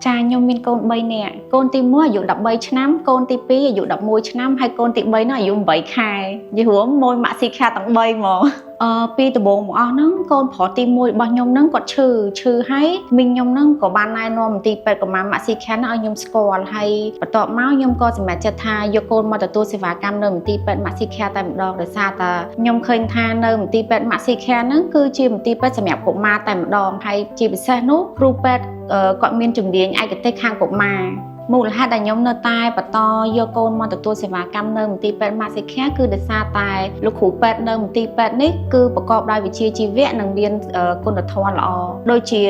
ចាខ្ញុំមានកូន3នាក់កូនទី1អាយុ13ឆ្នាំកូនទី2អាយុ11ឆ្នាំហើយកូនទី3នោះអាយុ8ខែនិយាយរួមមួយម៉ាក់ស៊ីខាទាំង3ហ្មងពីដំបូងមកអស់ហ្នឹងកូនប្រុសទី1របស់ខ្ញុំហ្នឹងគាត់ឈឺហើយមីងខ្ញុំហ្នឹងក៏បានណែនាំមន្ទីរពេទ្យកុមារម៉ាក់ស៊ីខាឲ្យខ្ញុំស្គាល់ហើយបន្ទាប់មកខ្ញុំក៏សម្រេចចិត្តថាយកកូនមកទទួលសេវាកម្មនៅមន្ទីរពេទ្យម៉ាក់ស៊ីខាតែម្ដងដោយសារតែខ្ញុំឃើញថានៅមន្ទីរពេទ្យម៉ាក់ស៊ីខាហ្នឹងគឺជាមន្ទីរពេទ្យសម្រាប់កុមារតែម្ដងហើយជាពិសេសនោះគ្រូពេទ្យគាត់មានជំនាញឯកទេសខាងកុមារមូលហេតុដែលខ្ញុំនៅតែបន្តយកកូនមកទទួលសេវាកម្មនៅមន្ទីរពេទ្យម៉ាក់ស៊ីខាគឺដោយសារតែលោកគ្រូពេទ្យនៅមន្ទីរពេទ្យនេះគឺប្រកបដោយវិជ្ជាជីវៈនិងមានគុណធម៌ល្អដូចជា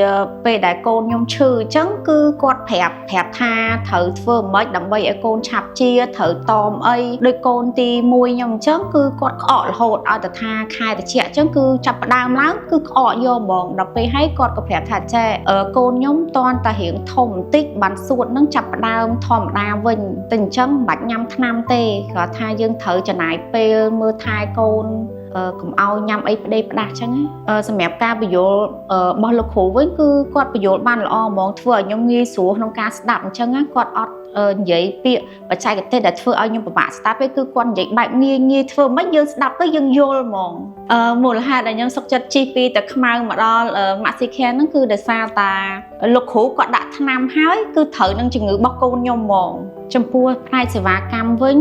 ពេលដែលកូនខ្ញុំឈឺអញ្ចឹងគឺគាត់ប្រាប់ថាត្រូវធ្វើម៉េចដើម្បីឲ្យកូនឆាប់ជាត្រូវតមអីដោយកូនទី1ខ្ញុំអញ្ចឹងគឺគាត់ក្អករហូតឲ្យតែថាខែត្រជាក់អញ្ចឹងគឺចាប់ផ្ដើមឡើងគឺក្អកយកហ្មងដល់ពេលហើយគាត់ក៏ប្រាប់ថាចេះកូនខ្ញុំតន់តែរៀងធំបន្តិចបានសួតនឹងចាប់ដើមធម្មតាវិញតែអញ្ចឹងមិនបាច់ញ៉ាំថ្នាំទេគាត់ថាយើងត្រូវចំណាយពេលមើលថែកូនកុំឲ្យញ៉ាំអីផ្ដេសផ្ដាស់អញ្ចឹងសម្រាប់ការបញ្យល់របស់លោកគ្រូវិញគឺគាត់បញ្យល់បានល្អហ្មងធ្វើឲ្យខ្ញុំងាយស្រួលក្នុងការស្ដាប់អញ្ចឹងគាត់អត់និយាយពាក្យបច្ចេកទេសដែលធ្វើឲ្យខ្ញុំពិបាកស្ដាប់ទេគឺគាត់និយាយបែបងាយធ្វើមិនយើងស្ដាប់ទៅយើងយល់ហ្មងមូលហេតុដែលខ្ញុំសុខចិត្តជិះពីតែខ្មៅមកដល់ម៉ាក់ស៊ីខាហ្នឹងគឺដោយសារតាលោកគ្រូគាត់ដាក់ថ្នាំហើយគឺត្រូវនឹងជំងឺរបស់កូនខ្ញុំហ្មងចំពោះផ្នែកសេវាកម្មវិញ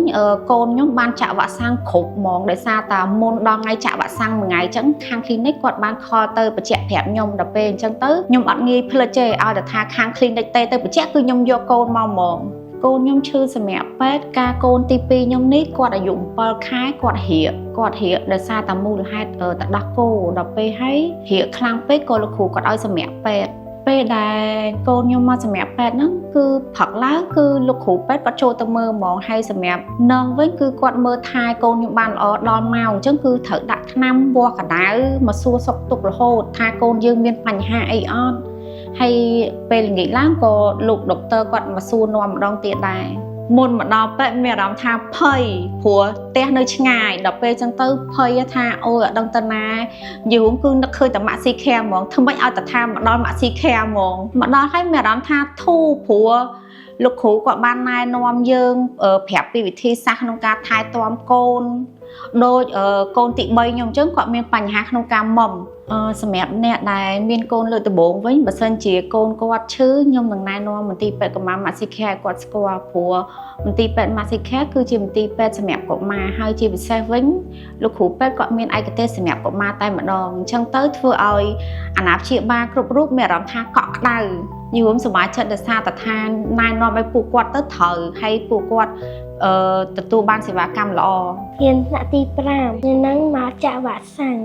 កូនខ្ញុំបានចាក់វ៉ាក់សាំងគ្រប់ហ្មងដោយសារតាមុនដល់ថ្ងៃចាក់វ៉ាក់សាំងមួយថ្ងៃអញ្ចឹងខាង clinic គាត់បានខលទៅបញ្ជាក់ប្រាប់ខ្ញុំដល់ពេលអញ្ចឹងទៅខ្ញុំអត់ងាយភ្លេចទេឲ្យតែថាខាង clinic ទៅបញ្ជាក់គឺខ្ញុំយកកូនមកហ្មងកូនខ្ញុំឈឺសម្រាប់ពេទ្យការកូនទី2ខ្ញុំនេះគាត់អាយុ7ខែគាត់រាកដោយសារតែមូលហេតុទៅដោះគោដល់ពេលហើយរាកខ្លាំងពេកក៏លោកគ្រូគាត់ឲ្យសម្រាប់ពេទ្យពេលដែលកូនខ្ញុំមកសម្រាប់ពេទ្យហ្នឹងគឺផឹកឡើងគឺលោកគ្រូពេទ្យគាត់ចូលទៅមើលហ្មងហើយសម្រាប់នងវិញគឺគាត់មើលថែកូនខ្ញុំបានល្អដល់ម៉ោងអញ្ចឹងគឺត្រូវដាក់ថ្នាំវាស់កដៅមកសួរសុខទុក្ខរហូតថាកូនយើងមានបញ្ហាអីអត់ហើយពេលល្ងាចឡើងក៏លោកដុកទ័រគាត់មកសួរនាំម្ដងទៀតដែរមុនមកដល់ពេទ្យមានអារម្មណ៍ថាភ័យព្រោះផ្ទះនៅឆ្ងាយដល់ពេលចឹងទៅភ័យថាអូយអត់ដឹងទៅណាយូរគឺនឹកឃើញតែម៉ាក់ស៊ីខាហ្មងធ្វើម៉េចឲ្យតែថាមកដល់ម៉ាក់ស៊ីខាហ្មងមកដល់ហើយមានអារម្មណ៍ថាធូរព្រោះលោកគ្រូគាត់បានណែនាំយើងប្រាប់ពីវិធីសាស្ត្រក្នុងការថែទាំកូនដូចកូនទី3ខ្ញុំអញ្ចឹងគាត់មានបញ្ហាក្នុងការមុំសម្រាប់អ្នកដែលមានកូនលើកដំបូងវិញបើសិនជាកូនគាត់ឈឺខ្ញុំនឹងណែនាំមន្ទីរពេទ្យកុមារម៉ាក់ស៊ីខាឲ្យគាត់ស្គាល់ព្រោះមន្ទីរពេទ្យម៉ាក់ស៊ីខាគឺជាមន្ទីរពេទ្យសម្រាប់កុមារហើយជាពិសេសវិញលោកគ្រូពេទ្យគាត់មានឯកទេសសម្រាប់កុមារតែម្ដងអញ្ចឹងទៅធ្វើឲ្យអាណាព្យាបាលគ្រប់រូបមានអារម្មណ៍ថាកក់ក្ដៅយូរសមាជិកដោយសារតែថាណែនាំឲ្យពួកគាត់ទៅត្រូវហើយពួកគាត់ទទួលបានសេវាកម្មល្អរៀនថ្នាក់ទី5ខ្ញុំនឹងមកចាក់វ៉ាក់សាំង